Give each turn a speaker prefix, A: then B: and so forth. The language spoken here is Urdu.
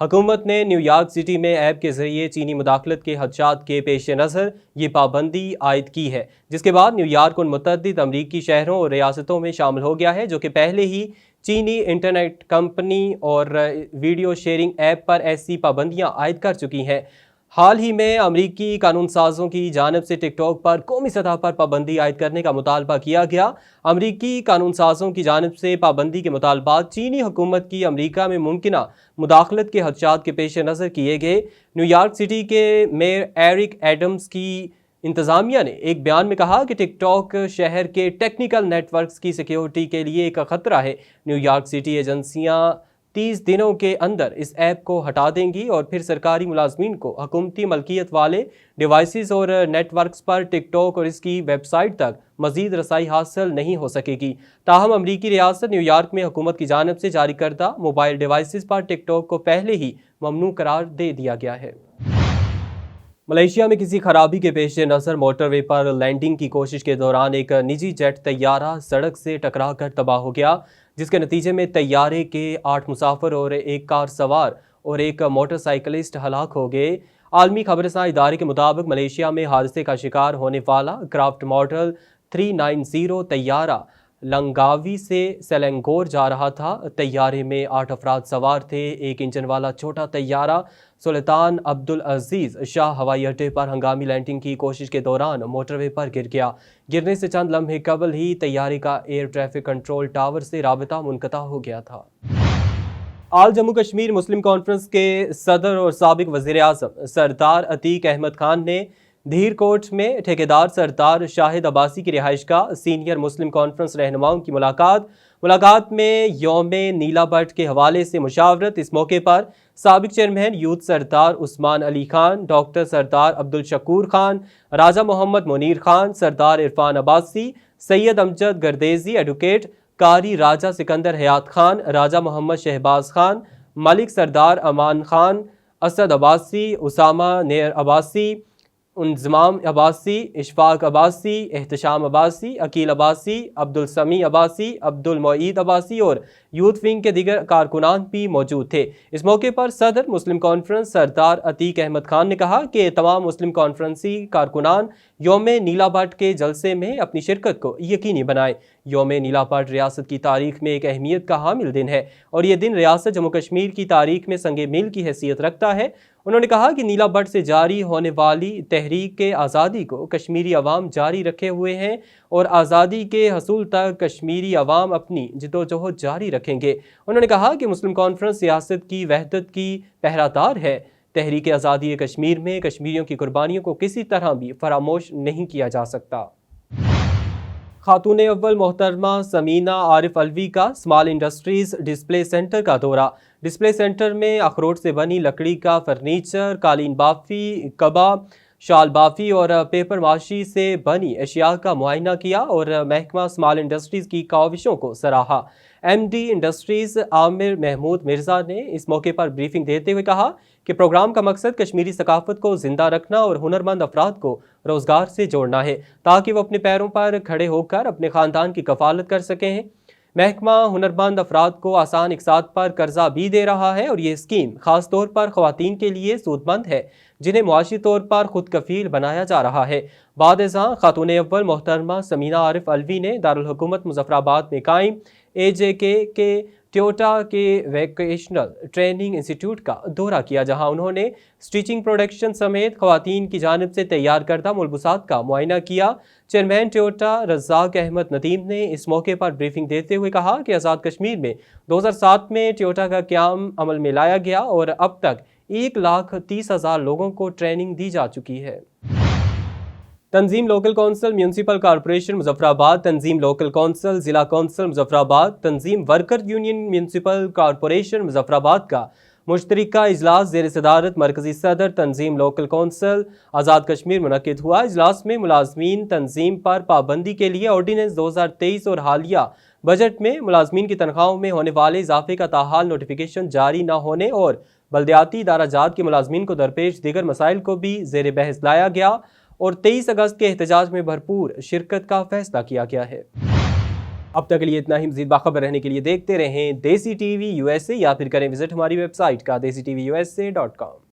A: حکومت نے نیو یارک سٹی میں ایپ کے ذریعے چینی مداخلت کے خدشات کے پیش نظر یہ پابندی عائد کی ہے، جس کے بعد نیو یارک ان متعدد امریکی شہروں اور ریاستوں میں شامل ہو گیا ہے جو کہ پہلے ہی چینی انٹرنیٹ کمپنی اور ویڈیو شیئرنگ ایپ پر ایسی پابندیاں عائد کر چکی ہیں۔ حال ہی میں امریکی قانون سازوں کی جانب سے ٹک ٹاک پر قومی سطح پر پابندی عائد کرنے کا مطالبہ کیا گیا۔ امریکی قانون سازوں کی جانب سے پابندی کے مطالبات چینی حکومت کی امریکہ میں ممکنہ مداخلت کے خدشات کے پیش نظر کیے گئے۔ نیو یارک سٹی کے میئر ایرک ایڈمز کی انتظامیہ نے ایک بیان میں کہا کہ ٹک ٹاک شہر کے ٹیکنیکل نیٹ ورکس کی سیکیورٹی کے لیے ایک خطرہ ہے۔ نیو یارک سٹی ایجنسیاں 30 دنوں کے اندر اس ایپ کو ہٹا دیں گی اور پھر سرکاری ملازمین کو حکومتی ملکیت والے ڈیوائسز اور نیٹ ورکس پر ٹک ٹاک اور اس کی ویب سائٹ تک مزید رسائی حاصل نہیں ہو سکے گی۔ تاہم امریکی ریاست نیو یارک میں حکومت کی جانب سے جاری کردہ موبائل ڈیوائسز پر ٹک ٹاک کو پہلے ہی ممنوع قرار دے دیا گیا ہے۔ ملائیشیا میں کسی خرابی کے پیش نظر موٹر وے پر لینڈنگ کی کوشش کے دوران ایک نجی جیٹ طیارہ سڑک سے ٹکرا کر تباہ ہو گیا، جس کے نتیجے میں طیارے کے 8 مسافر اور ایک کار سوار اور ایک موٹر سائیکلسٹ ہلاک ہو گئے۔ عالمی خبررساں ادارے کے مطابق ملائیشیا میں حادثے کا شکار ہونے والا کرافٹ ماڈل 390 طیارہ لنگاوی سے سیلنگور جا رہا تھا۔ طیارے میں 8 افراد سوار تھے۔ ایک انجن والا چھوٹا طیارہ سلطان عبدالعزیز شاہ ہوائی اڈے پر ہنگامی لینڈنگ کی کوشش کے دوران موٹر وے پر گر گیا۔ گرنے سے چند لمحے قبل ہی طیارے کا ایئر ٹریفک کنٹرول ٹاور سے رابطہ منقطع ہو گیا تھا۔ آل جموں کشمیر مسلم کانفرنس کے صدر اور سابق وزیر اعظم سردار عتیق احمد خان نے دھیر کوٹ میں ٹھیکیدار سردار شاہد عباسی کی رہائش گاہ سینئر مسلم کانفرنس رہنماؤں کی ملاقات میں یوم نیلا بٹ کے حوالے سے مشاورت۔ اس موقع پر سابق چیئرمین یوتھ سردار عثمان علی خان، ڈاکٹر سردار عبدالشکور خان، راجہ محمد منیر خان، سردار عرفان عباسی، سید امجد گردیزی، ایڈوکیٹ قاری راجہ سکندر حیات خان، راجہ محمد شہباز خان، ملک سردار امان خان، اسد عباسی، اسامہ نیر عباسی، انضمام عباسی، اشفاق عباسی، احتشام عباسی، عقیل عباسی، عبدالسمیع عباسی، عبدالمعید عباسی اور یوتھ ونگ کے دیگر کارکنان بھی موجود تھے۔ اس موقع پر صدر مسلم کانفرنس سردار عتیق احمد خان نے کہا کہ تمام مسلم کانفرنسی کارکنان یوم نیلا بٹ کے جلسے میں اپنی شرکت کو یقینی بنائیں۔ یوم نیلا بٹ ریاست کی تاریخ میں ایک اہمیت کا حامل دن ہے اور یہ دن ریاست جموں کشمیر کی تاریخ میں سنگ میل کی حیثیت رکھتا ہے۔ انہوں نے کہا کہ نیلا بٹ سے جاری ہونے والی تحریک آزادی کو کشمیری عوام جاری رکھے ہوئے ہیں اور آزادی کے حصول تک کشمیری عوام اپنی جدوجہد جاری رکھیں گے۔ انہوں نے کہا کہ مسلم کانفرنس سیاست کی وحدت کی پہرادار ہے۔ تحریک آزادی کشمیر میں کشمیریوں کی قربانیوں کو کسی طرح بھی فراموش نہیں کیا جا سکتا۔ خاتون اول محترمہ سمینہ عارف الوی کا اسمال انڈسٹریز ڈسپلے سینٹر کا دورہ۔ ڈسپلے سینٹر میں اخروٹ سے بنی لکڑی کا فرنیچر، قالین بافی، کبا، شال بافی اور پیپر ماشی سے بنی اشیاء کا معائنہ کیا اور محکمہ اسمال انڈسٹریز کی کاوشوں کو سراہا۔ ایم ڈی انڈسٹریز عامر محمود مرزا نے اس موقع پر بریفنگ دیتے ہوئے کہا کہ پروگرام کا مقصد کشمیری ثقافت کو زندہ رکھنا اور ہنرمند افراد کو روزگار سے جوڑنا ہے تاکہ وہ اپنے پیروں پر کھڑے ہو کر اپنے خاندان کی کفالت کر سکیں۔ محکمہ ہنرمند افراد کو آسان اقساط پر قرضہ بھی دے رہا ہے اور یہ اسکیم خاص طور پر خواتین کے لیے سود مند ہے جنہیں معاشی طور پر خود کفیل بنایا جا رہا ہے۔ بعد ازاں خاتون اول محترمہ سمینہ عارف الوی نے دارالحکومت مظفر آباد میں قائم اے جے کے ٹیوٹا کے ویکیشنل ٹریننگ انسٹیٹیوٹ کا دورہ کیا، جہاں انہوں نے سٹیچنگ پروڈکشن سمیت خواتین کی جانب سے تیار کردہ ملبوسات کا معائنہ کیا۔ چیئرمین ٹیوٹا رزاق احمد ندیم نے اس موقع پر بریفنگ دیتے ہوئے کہا کہ آزاد کشمیر میں 2007 میں ٹیوٹا کا قیام عمل میں لایا گیا اور اب تک 1,30,000 لوگوں کو ٹریننگ دی جا چکی ہے۔ تنظیم local council municipal corporation Muzaffar آباد، تنظیم لوکل کونسل ضلع کونسل مظفر آباد، تنظیم worker union municipal corporation Muzaffar آباد کا مشترکہ اجلاس زیر صدارت مرکزی صدر تنظیم لوکل کونسل آزاد کشمیر منعقد ہوا۔ اجلاس میں ملازمین تنظیم پر پابندی کے لیے آرڈیننس 2023 اور حالیہ بجٹ میں ملازمین کی تنخواہوں میں ہونے والے اضافے کا تاحال نوٹیفیکیشن جاری نہ ہونے اور بلدیاتی ادارہ جات کے ملازمین کو درپیش دیگر مسائل کو بھی زیر بحث لایا گیا اور 23 اگست کے احتجاج میں بھرپور شرکت کا فیصلہ کیا گیا ہے۔ اب تک کے لیے اتنا ہی. مزید باخبر رہنے کے لیے دیکھتے رہیں دیسی ٹی وی USA یا پھر کریں وزٹ ہماری ویب سائٹ کا desitvUSA.com.